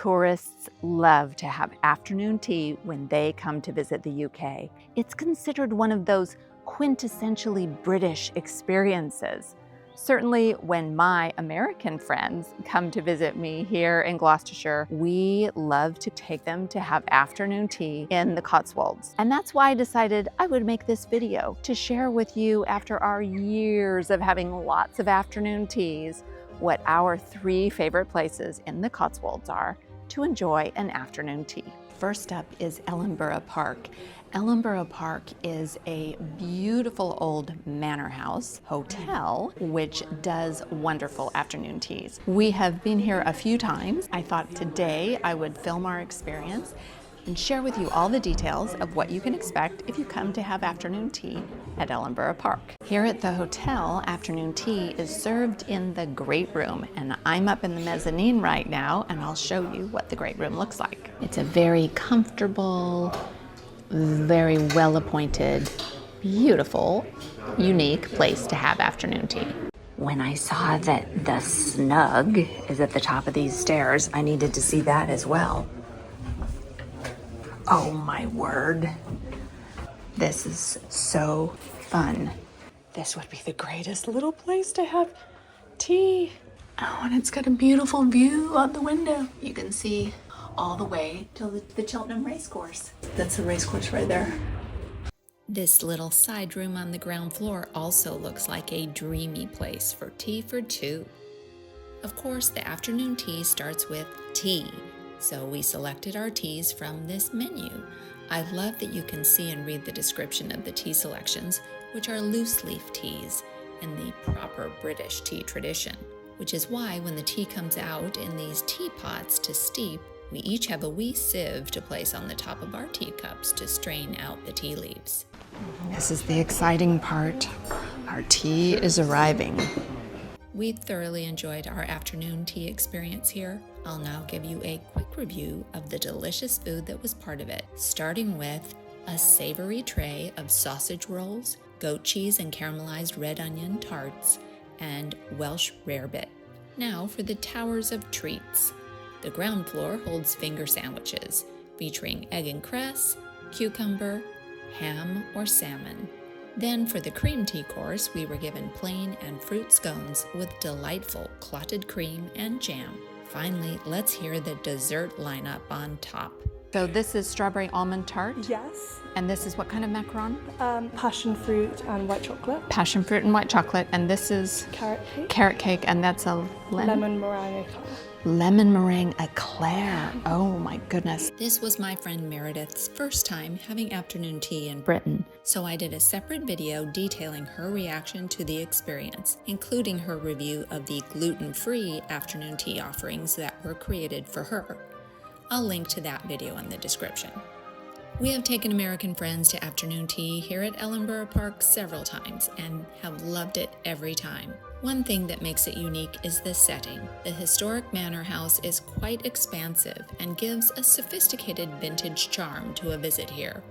Tourists love to have afternoon tea when they come to visit the UK. It's considered one of those quintessentially British experiences. Certainly when my American friends come to visit me here in Gloucestershire, we love to take them to have afternoon tea in the Cotswolds. And that's why I decided I would make this video to share with you, after our years of having lots of afternoon teas, what our 3 favorite places in the Cotswolds are to enjoy an afternoon tea. First up is Ellenborough Park. Ellenborough Park is a beautiful old manor house hotel which does wonderful afternoon teas. We have been here a few times. I thought today I would film our experience and share with you all the details of what you can expect if you come to have afternoon tea at Ellenborough Park. Here at the hotel, afternoon tea is served in the great room, and I'm up in the mezzanine right now, and I'll show you what the great room looks like. It's a very comfortable, very well-appointed, beautiful, unique place to have afternoon tea. When I saw that the snug is at the top of these stairs, I needed to see that as well. Oh my word. This is so fun. This would be the greatest little place to have tea. Oh, and it's got a beautiful view out the window. You can see all the way to the Cheltenham racecourse. That's the racecourse right there. This little side room on the ground floor also looks like a dreamy place for tea for 2. Of course, the afternoon tea starts with tea, so we selected our teas from this menu. I love that you can see and read the description of the tea selections, which are loose leaf teas in the proper British tea tradition, which is why when the tea comes out in these teapots to steep, we each have a wee sieve to place on the top of our teacups to strain out the tea leaves. This is the exciting part. Our tea is arriving. We thoroughly enjoyed our afternoon tea experience here. I'll now give you a quick review of the delicious food that was part of it, starting with a savory tray of sausage rolls, goat cheese and caramelized red onion tarts, and Welsh rarebit. Now for the towers of treats. The ground floor holds finger sandwiches featuring egg and cress, cucumber, ham or salmon. Then for the cream tea course, we were given plain and fruit scones with delightful clotted cream and jam. Finally, let's hear the dessert lineup on top. So this is strawberry almond tart. Yes. And this is what kind of macaron? Passion fruit and white chocolate. Passion fruit and white chocolate. And this is Carrot cake. carrot cake, and that's a Lemon meringue eclair. lemon meringue eclair. Oh my goodness. This was my friend Meredith's first time having afternoon tea in Britain, so I did a separate video detailing her reaction to the experience, including her review of the gluten-free afternoon tea offerings that were created for her. I'll link to that video in the description. We have taken American friends to afternoon tea here at Ellenborough Park several times and have loved it every time. One thing that makes it unique is the setting. The historic manor house is quite expansive and gives a sophisticated vintage charm to a visit here.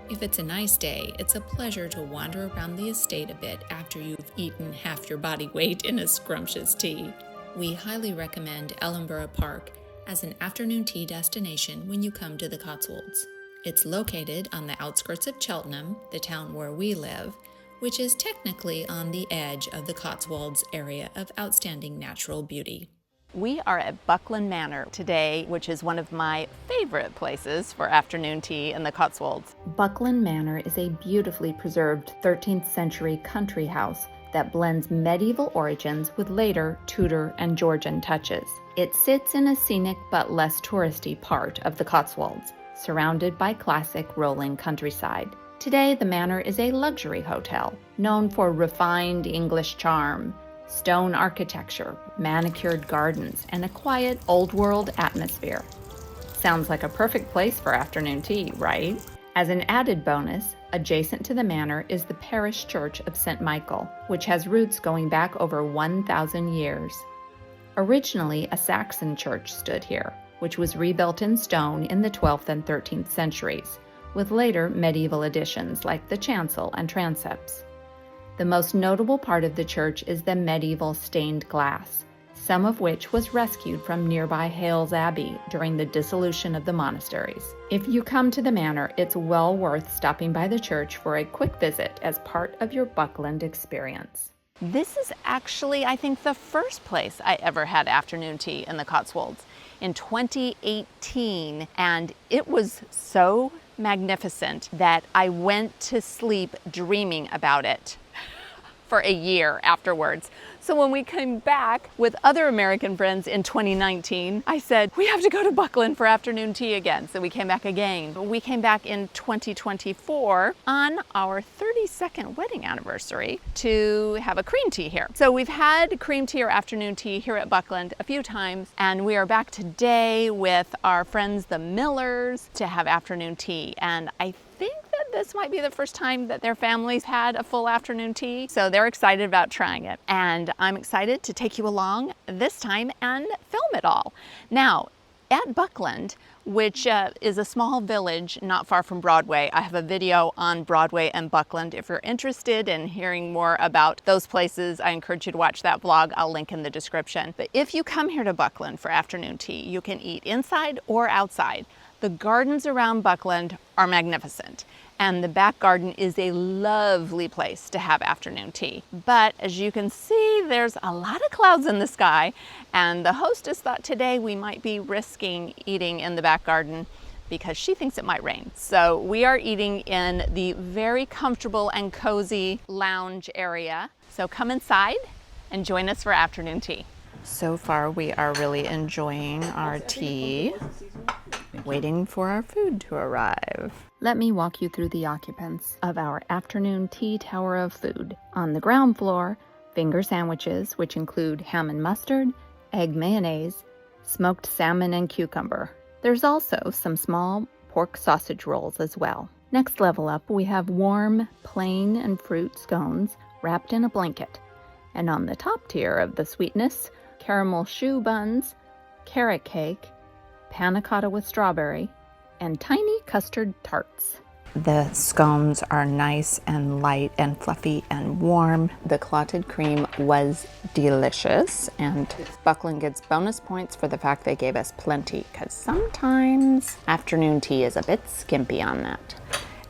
If it's a nice day, it's a pleasure to wander around the estate a bit after you've eaten half your body weight in a scrumptious tea. We highly recommend Ellenborough Park as an afternoon tea destination when you come to the Cotswolds. It's located on the outskirts of Cheltenham, the town where we live, which is technically on the edge of the Cotswolds area of outstanding natural beauty. We are at Buckland Manor today, which is one of my favorite places for afternoon tea in the Cotswolds. Buckland Manor is a beautifully preserved 13th century country house that blends medieval origins with later Tudor and Georgian touches. It sits in a scenic but less touristy part of the Cotswolds, surrounded by classic rolling countryside. Today, the manor is a luxury hotel, known for refined English charm, stone architecture, manicured gardens, and a quiet, old-world atmosphere. Sounds like a perfect place for afternoon tea, right? As an added bonus, adjacent to the manor is the parish church of St. Michael, which has roots going back over 1,000 years. Originally, a Saxon church stood here, which was rebuilt in stone in the 12th and 13th centuries, with later medieval additions like the chancel and transepts. The most notable part of the church is the medieval stained glass, some of which was rescued from nearby Hales Abbey during the dissolution of the monasteries. If you come to the manor, it's well worth stopping by the church for a quick visit as part of your Buckland experience. This is actually, I think, the first place I ever had afternoon tea in the Cotswolds in 2018, and it was so magnificent that I went to sleep dreaming about it for a year afterwards. So when we came back with other American friends in 2019, I said, we have to go to Buckland for afternoon tea again. So we came back again. We came back in 2024 on our 32nd wedding anniversary to have a cream tea here. So we've had cream tea or afternoon tea here at Buckland a few times, and we are back today with our friends, the Millers, to have afternoon tea. And I think that this might be the first time that their families had a full afternoon tea, so they're excited about trying it. And I'm excited to take you along this time and film it all. Now, at Buckland, which is a small village not far from Broadway, I have a video on Broadway and Buckland. If you're interested in hearing more about those places, I encourage you to watch that vlog. I'll link in the description. But if you come here to Buckland for afternoon tea, you can eat inside or outside. The gardens around Buckland are magnificent, and the back garden is a lovely place to have afternoon tea. But as you can see, there's a lot of clouds in the sky, and the hostess thought today we might be risking eating in the back garden because she thinks it might rain. So we are eating in the very comfortable and cozy lounge area. So come inside and join us for afternoon tea. So far, we are really enjoying our tea, waiting for our food to arrive. Let me walk you through the occupants of our afternoon tea tower of food. On the ground floor, finger sandwiches, which include ham and mustard, egg mayonnaise, smoked salmon and cucumber. There's also some small pork sausage rolls as well. Next level up, we have warm, plain and fruit scones wrapped in a blanket. And on the top tier of the sweetness, caramel choux buns, carrot cake, panna cotta with strawberry, and tiny custard tarts. The scones are nice and light and fluffy and warm. The clotted cream was delicious, and Buckland gets bonus points for the fact they gave us plenty, because sometimes afternoon tea is a bit skimpy on that.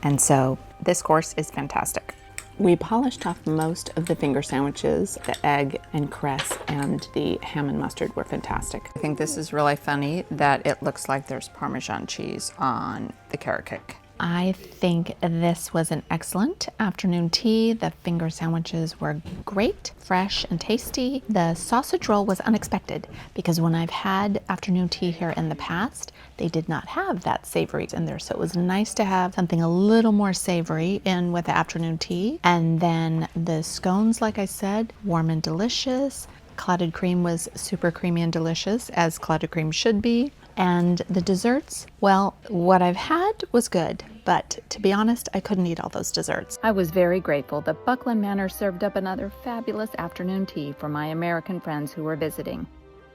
And so this course is fantastic. We polished off most of the finger sandwiches. The egg and cress and the ham and mustard were fantastic. I think this is really funny that it looks like there's Parmesan cheese on the carrot cake. I think this was an excellent afternoon tea. The finger sandwiches were great, fresh and tasty. The sausage roll was unexpected because when I've had afternoon tea here in the past, they did not have that savory in there. So it was nice to have something a little more savory in with the afternoon tea. And then the scones, like I said, warm and delicious. Clotted cream was super creamy and delicious, as clotted cream should be. And the desserts, well, what I've had was good, but to be honest, I couldn't eat all those desserts. I was very grateful that Buckland Manor served up another fabulous afternoon tea for my American friends who were visiting.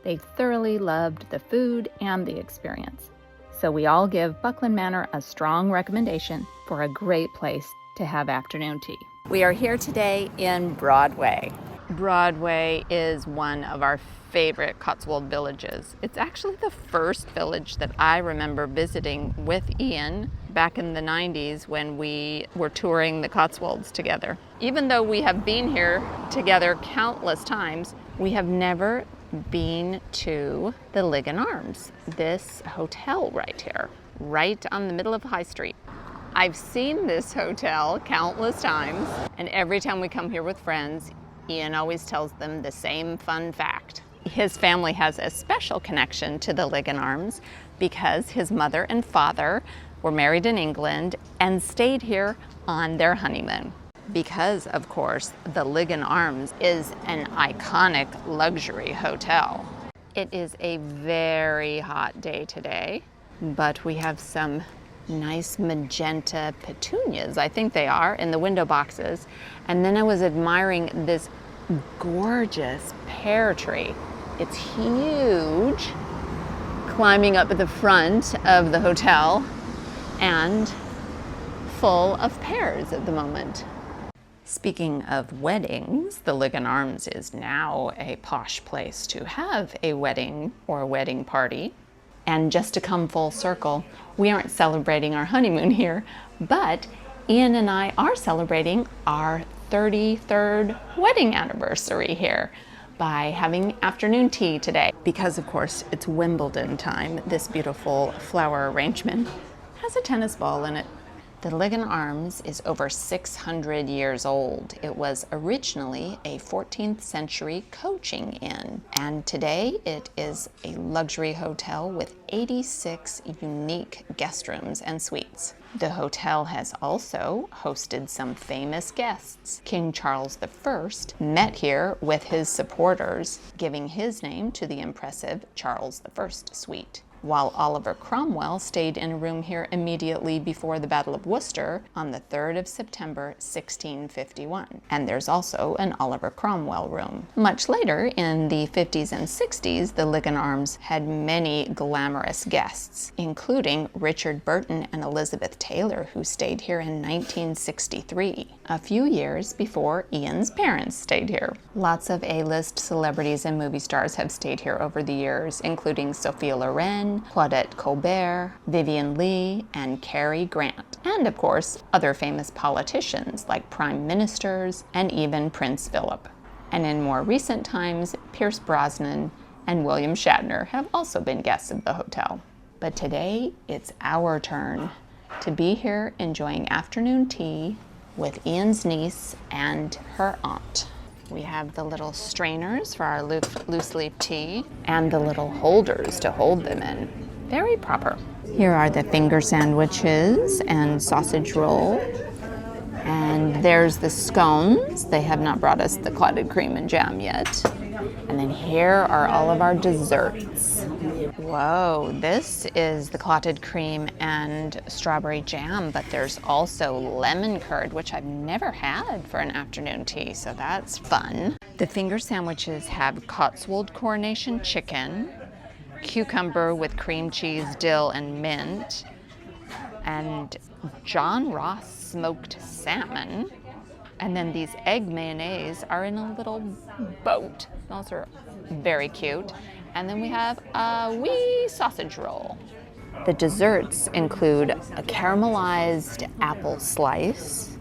They thoroughly loved the food and the experience. So we all give Buckland Manor a strong recommendation for a great place to have afternoon tea. We are here today in Broadway. Broadway is one of our favorite Cotswold villages. It's actually the first village that I remember visiting with Ian back in the 90s when we were touring the Cotswolds together. Even though we have been here together countless times, we have never been to the Lygon Arms, this hotel right here, right on the middle of High Street. I've seen this hotel countless times, and every time we come here with friends, Ian always tells them the same fun fact. His family has a special connection to the Lygon Arms because his mother and father were married in England and stayed here on their honeymoon. Because, of course, the Lygon Arms is an iconic luxury hotel. It is a very hot day today, but we have some nice magenta petunias, I think they are, in the window boxes. And then I was admiring this gorgeous pear tree. It's huge, climbing up at the front of the hotel and full of pears at the moment. Speaking of weddings, the Lygon Arms is now a posh place to have a wedding or a wedding party. And just to come full circle, we aren't celebrating our honeymoon here, but Ian and I are celebrating our 33rd wedding anniversary here by having afternoon tea today. Because of course it's Wimbledon time, this beautiful flower arrangement has a tennis ball in it. The Lygon Arms is over 600 years old. It was originally a 14th century coaching inn, and today it is a luxury hotel with 86 unique guest rooms and suites. The hotel has also hosted some famous guests. King Charles I met here with his supporters, giving his name to the impressive Charles I suite, while Oliver Cromwell stayed in a room here immediately before the Battle of Worcester on the 3rd of September 1651. And there's also an Oliver Cromwell room. Much later, in the 50s and 60s, the Lygon Arms had many glamorous guests, including Richard Burton and Elizabeth Taylor, who stayed here in 1963, a few years before Ian's parents stayed here. Lots of A-list celebrities and movie stars have stayed here over the years, including Sophia Loren, Claudette Colbert, Vivian Leigh, and Cary Grant. And of course, other famous politicians like prime ministers and even Prince Philip. And in more recent times, Pierce Brosnan and William Shatner have also been guests of the hotel. But today, it's our turn to be here enjoying afternoon tea with Ian's niece and her aunt. We have the little strainers for our loose leaf tea and the little holders to hold them in. Very proper. Here are the finger sandwiches and sausage roll. And there's the scones. They have not brought us the clotted cream and jam yet. And then here are all of our desserts. Whoa, this is the clotted cream and strawberry jam, but there's also lemon curd, which I've never had for an afternoon tea, so that's fun. The finger sandwiches have Cotswold coronation chicken, cucumber with cream cheese, dill, and mint, and John Ross smoked salmon. And then these egg mayonnaise are in a little boat. Those are very cute. And then we have a wee sausage roll. The desserts include a caramelized apple slice,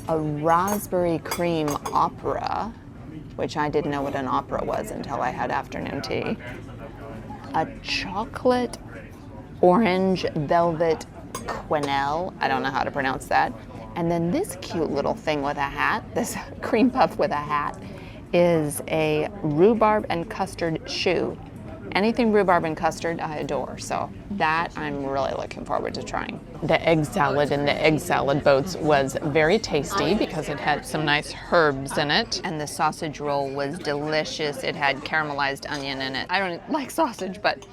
a raspberry cream opera, which I didn't know what an opera was until I had afternoon tea, a chocolate orange velvet quenelle, I don't know how to pronounce that, and then this cute little thing with a hat, this cream puff with a hat, is a rhubarb and custard choux. Anything rhubarb and custard, I adore, so that I'm really looking forward to trying. The egg salad in the egg salad boats was very tasty because it had some nice herbs in it, and the sausage roll was delicious. It had caramelized onion in it. I don't like sausage, but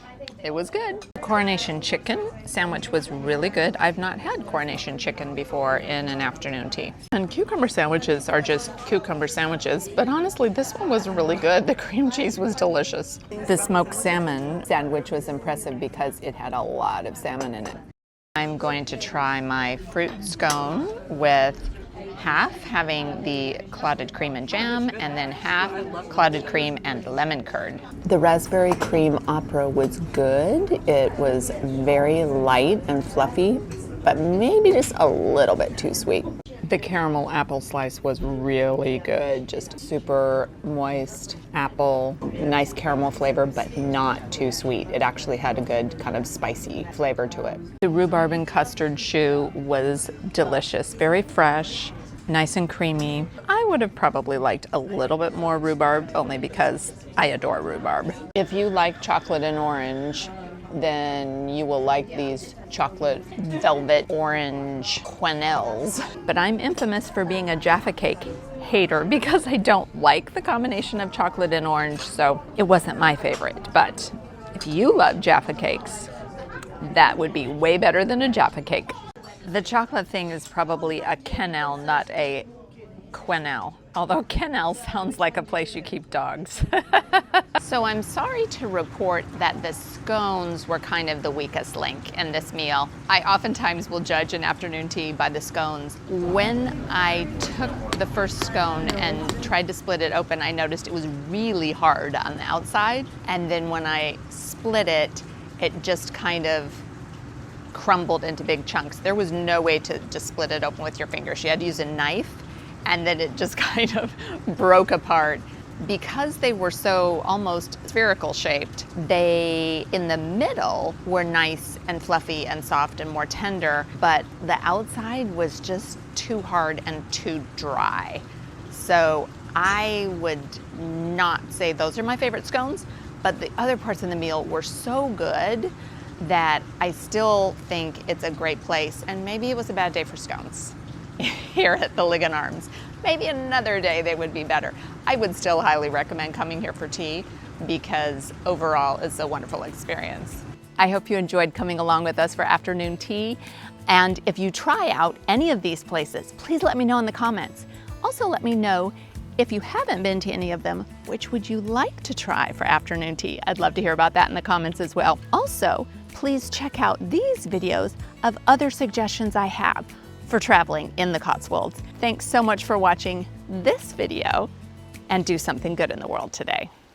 it was good. Coronation chicken sandwich was really good. I've not had coronation chicken before in an afternoon tea. And cucumber sandwiches are just cucumber sandwiches, but honestly, this one was really good. The cream cheese was delicious. The smoked salmon sandwich was impressive because it had a lot of salmon in it. I'm going to try my fruit scone with half having the clotted cream and jam, and then half clotted cream and lemon curd. The raspberry cream opera was good. It was very light and fluffy, but maybe just a little bit too sweet. The caramel apple slice was really good, just super moist apple, nice caramel flavor, but not too sweet. It actually had a good kind of spicy flavor to it. The rhubarb and custard choux was delicious, very fresh, nice and creamy. I would have probably liked a little bit more rhubarb, only because I adore rhubarb. If you like chocolate and orange, then you will like these chocolate velvet orange quenelles. But I'm infamous for being a Jaffa cake hater because I don't like the combination of chocolate and orange, so it wasn't my favorite. But if you love Jaffa cakes, that would be way better than a Jaffa cake. The chocolate thing is probably a quenelle, not a Quenelle, although Kennel sounds like a place you keep dogs. So I'm sorry to report that the scones were kind of the weakest link in this meal. I oftentimes will judge an afternoon tea by the scones. When I took the first scone and tried to split it open, I noticed it was really hard on the outside. And then when I split it, it just kind of crumbled into big chunks. There was no way to just split it open with your fingers. You had to use a knife, and then it just kind of broke apart. Because they were so almost spherical shaped, they in the middle were nice and fluffy and soft and more tender, but the outside was just too hard and too dry. So I would not say those are my favorite scones, but the other parts of the meal were so good that I still think it's a great place, and maybe it was a bad day for scones here at the Lygon Arms. Maybe another day they would be better. I would still highly recommend coming here for tea because overall it's a wonderful experience. I hope you enjoyed coming along with us for afternoon tea. And if you try out any of these places, please let me know in the comments. Also let me know if you haven't been to any of them, which would you like to try for afternoon tea? I'd love to hear about that in the comments as well. Also, please check out these videos of other suggestions I have for traveling in the Cotswolds. Thanks so much for watching this video, and do something good in the world today.